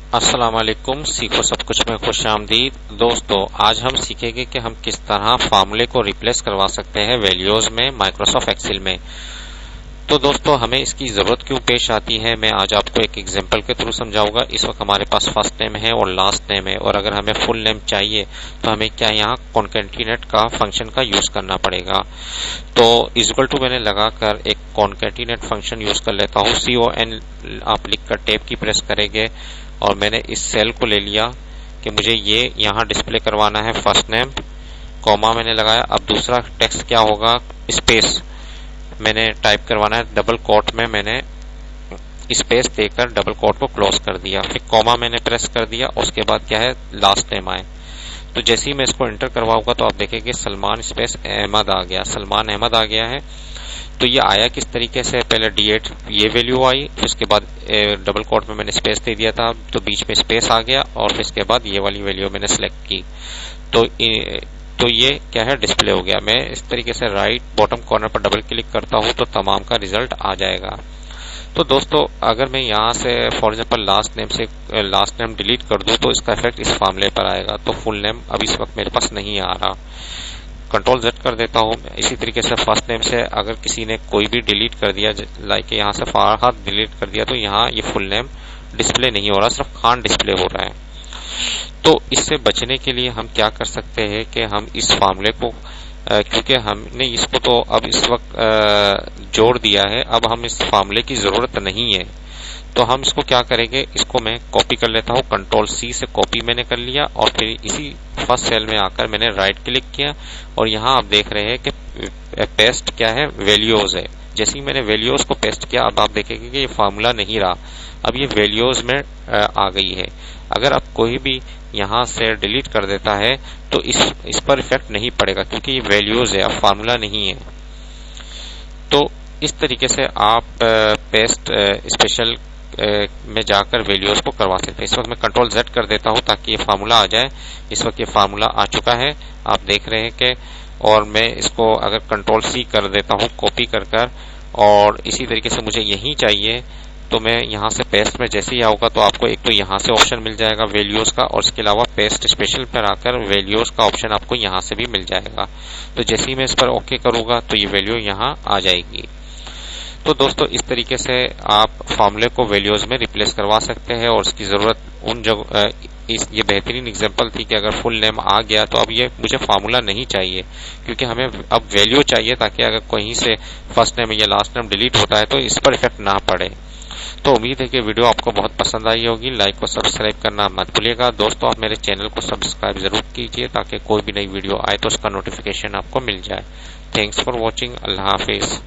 अस्सलाम वालेकुम। सीखो सब कुछ में खुश आमदीद। दोस्तों, आज हम सीखेंगे कि हम किस तरह फार्मूले को रिप्लेस करवा सकते हैं वैल्यूज में माइक्रोसॉफ्ट एक्सेल में। तो दोस्तों, हमें इसकी जरूरत क्यों पेश आती है, मैं आज आपको एक एग्जांपल के थ्रू समझाऊंगा। इस वक्त हमारे पास फर्स्ट नेम है और लास्ट नेम है, और अगर हमें फुल नेम चाहिए तो हमें क्या यहाँ कॉन्केटिनेट का फंक्शन का यूज करना पड़ेगा। तो इक्वल टू मैंने लगाकर एक कॉन्केटिनेट फंक्शन यूज कर लेता हूँ। CON आप लिखकर टेब की प्रेस करेंगे और मैंने इस सेल को ले लिया कि मुझे ये यहाँ डिस्प्ले करवाना है फर्स्ट नेम, कॉमा मैंने लगाया। अब दूसरा टेक्स्ट क्या होगा, स्पेस मैंने टाइप करवाना है, डबल कोट में मैंने स्पेस देकर डबल कोट को क्लोज कर दिया, फिर कॉमा मैंने प्रेस कर दिया। उसके बाद क्या है, लास्ट नेम आए। तो जैसे ही मैं इसको एंटर करवाऊंगा तो आप देखेंगे सलमान स्पेस अहमद आ गया, सलमान अहमद आ गया है। तो ये आया किस तरीके से, पहले D8 ये वैल्यू आई, फिर उसके बाद डबल कोट में मैंने स्पेस दे दिया था तो बीच में स्पेस आ गया, और फिर इसके बाद ये वाली वैल्यू मैंने सेलेक्ट की। तो ये क्या है, डिस्प्ले हो गया। मैं इस तरीके से राइट बॉटम कॉर्नर पर डबल क्लिक करता हूं तो तमाम का रिजल्ट आ जाएगा। तो दोस्तों, अगर मैं यहाँ से फॉर एग्जांपल लास्ट नेम से लास्ट नेम डिलीट कर दूं तो इसका इफेक्ट इस फार्मूले पर आएगा। तो फुल नेम अभी इस वक्त मेरे पास नहीं आ रहा। कंट्रोल Z कर देता हूं। इसी तरीके से फर्स्ट नेम से अगर किसी ने कोई भी डिलीट कर दिया, लाइक यहाँ से फरहाद डिलीट कर दिया, तो यहाँ ये फुल नेम डिस्प्ले नहीं हो रहा, सिर्फ खान डिस्प्ले हो रहा है। तो इससे बचने के लिए हम क्या कर सकते हैं कि हम इस फार्मूले को क्योंकि हमने इसको तो अब इस वक्त जोड़ दिया है, अब हम इस फार्मूले की जरूरत नहीं है। तो हम इसको क्या करेंगे, इसको मैं कॉपी कर लेता हूँ। कंट्रोल C से कॉपी मैंने कर लिया और फिर इसी फर्स्ट सेल में आकर मैंने राइट क्लिक किया और यहाँ आप देख रहे हैं कि पेस्ट क्या है, वैल्यूज है। जैसे ही मैंने वैल्यूज को पेस्ट किया, अब आप देखेंगे कि ये फार्मूला नहीं रहा, अब ये वैल्यूज में आ गई है। अगर आप कोई भी यहाँ से डिलीट कर देता है तो इस पर इफेक्ट नहीं पड़ेगा क्योंकि ये वैल्यूज है, अब फार्मूला नहीं है। तो इस तरीके से आप पेस्ट स्पेशल में जाकर वैल्यूज को करवा सकते हैं। इस वक्त मैं कंट्रोल Z कर देता हूं ताकि ये फार्मूला आ जाए। इस वक्त ये फार्मूला आ चुका है, आप देख रहे हैं कि, और मैं इसको अगर कंट्रोल C कर देता हूं कॉपी कर और इसी तरीके से मुझे यही चाहिए तो मैं यहाँ से पेस्ट में जैसे ही आऊंगा तो आपको एक तो यहाँ से ऑप्शन मिल जाएगा वैल्यूज का, और इसके अलावा पेस्ट स्पेशल पर आकर वैल्यूज का ऑप्शन आपको यहाँ से भी मिल जाएगा। तो जैसे ही मैं इस पर ओके करूंगा तो ये वैल्यू यहाँ आ जाएगी। तो दोस्तों, इस तरीके से आप फार्मूले को वैल्यूज में रिप्लेस करवा सकते हैं, और इसकी जरूरत उन जगह ये बेहतरीन एग्जांपल थी कि अगर फुल नेम आ गया तो अब ये मुझे फार्मूला नहीं चाहिए क्योंकि हमें अब वैल्यू चाहिए ताकि अगर कहीं से फर्स्ट नेम या लास्ट नेम डिलीट होता है तो इस पर इफेक्ट ना पड़े। तो उम्मीद है कि वीडियो आपको बहुत पसंद आई होगी। लाइक और सब्सक्राइब करना मत भूलिएगा। दोस्तों, आप मेरे चैनल को सब्सक्राइब जरूर कीजिए ताकि कोई भी नई वीडियो आए तो उसका नोटिफिकेशन आपको मिल जाए। Thanks for watching. Allah Hafiz.